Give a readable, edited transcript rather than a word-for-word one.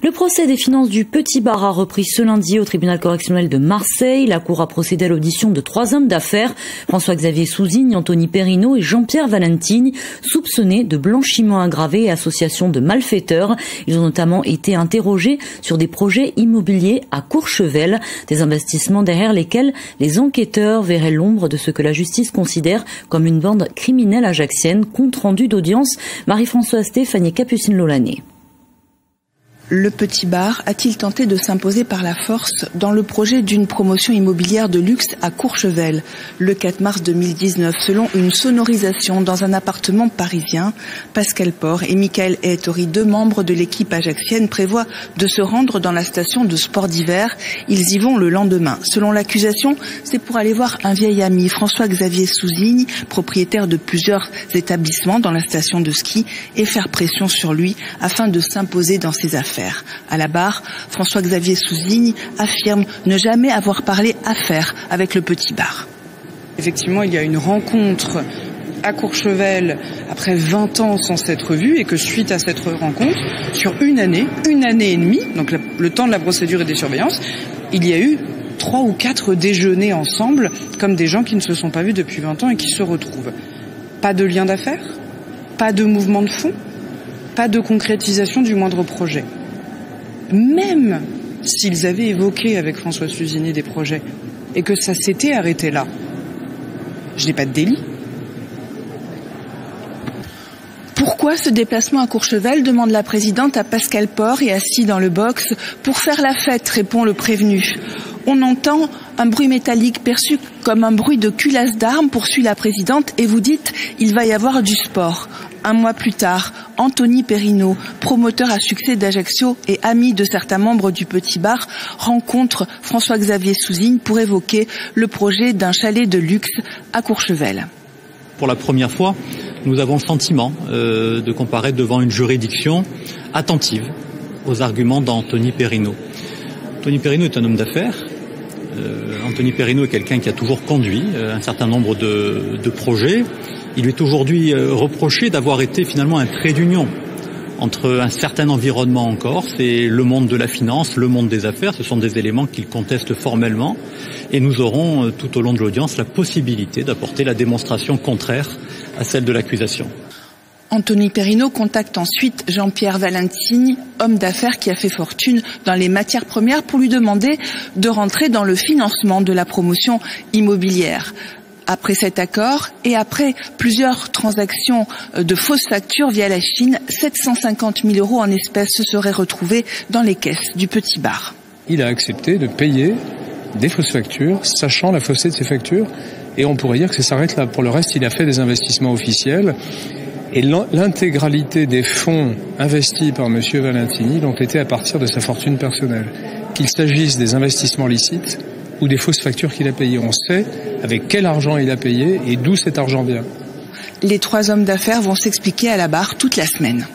Le procès des finances du Petit Bar a repris ce lundi au tribunal correctionnel de Marseille. La cour a procédé à l'audition de 3 hommes d'affaires, François-Xavier Souzigne, Anthony Perrino et Jean-Pierre Valentini, soupçonnés de blanchiment aggravé et association de malfaiteurs. Ils ont notamment été interrogés sur des projets immobiliers à Courchevel, des investissements derrière lesquels les enquêteurs verraient l'ombre de ce que la justice considère comme une bande criminelle ajaxienne. Compte rendu d'audience, Marie-Françoise Stéphanie Capucine-Lolané. Le Petit Bar a-t-il tenté de s'imposer par la force dans le projet d'une promotion immobilière de luxe à Courchevel le 4 mars 2019, selon une sonorisation dans un appartement parisien? Pascal Port et Michael Ettori, 2 membres de l'équipe ajaxienne, prévoient de se rendre dans la station de sport d'hiver. Ils y vont le lendemain. Selon l'accusation, c'est pour aller voir un vieil ami, François-Xavier Souzigne, propriétaire de plusieurs établissements dans la station de ski, et faire pression sur lui afin de s'imposer dans ses affaires. À la barre, François-Xavier Souzigne affirme ne jamais avoir parlé affaires avec le Petit Bar. Effectivement, il y a une rencontre à Courchevel après 20 ans sans s'être vus, et que suite à cette rencontre, sur une année et demie, donc le temps de la procédure et des surveillances, il y a eu 3 ou 4 déjeuners ensemble, comme des gens qui ne se sont pas vus depuis 20 ans et qui se retrouvent. Pas de lien d'affaires, pas de mouvement de fond, pas de concrétisation du moindre projet. Même s'ils avaient évoqué avec François Souzigne des projets et que ça s'était arrêté là, je n'ai pas de délit. Pourquoi ce déplacement à Courchevel, demande la présidente à Pascal Port et assis dans le box. Pour faire la fête, répond le prévenu. On entend un bruit métallique perçu comme un bruit de culasse d'armes, poursuit la présidente, et vous dites il va y avoir du sport. 1 mois plus tard, Anthony Perrino, promoteur à succès d'Ajaccio et ami de certains membres du Petit Bar, rencontre François-Xavier Souzigne pour évoquer le projet d'un chalet de luxe à Courchevel. Pour la première fois, nous avons le sentiment de comparaître devant une juridiction attentive aux arguments d'Anthony Perrino. Anthony Perrino est un homme d'affaires. Anthony Perrino est quelqu'un qui a toujours conduit un certain nombre de projets. Il lui est aujourd'hui reproché d'avoir été finalement un trait d'union entre un certain environnement en Corse et le monde de la finance, le monde des affaires. Ce sont des éléments qu'il conteste formellement, et nous aurons tout au long de l'audience la possibilité d'apporter la démonstration contraire à celle de l'accusation. Anthony Perrino contacte ensuite Jean-Pierre Valentini, homme d'affaires qui a fait fortune dans les matières premières, pour lui demander de rentrer dans le financement de la promotion immobilière. Après cet accord et après plusieurs transactions de fausses factures via la Chine, 750 000 € en espèces se seraient retrouvés dans les caisses du Petit Bar. Il a accepté de payer des fausses factures, sachant la fausseté de ces factures, et on pourrait dire que ça s'arrête là. Pour le reste, il a fait des investissements officiels, et l'intégralité des fonds investis par M. Valentini donc était à partir de sa fortune personnelle. Qu'il s'agisse des investissements licites ou des fausses factures qu'il a payées. On sait avec quel argent il a payé et d'où cet argent vient. Les 3 hommes d'affaires vont s'expliquer à la barre toute la semaine.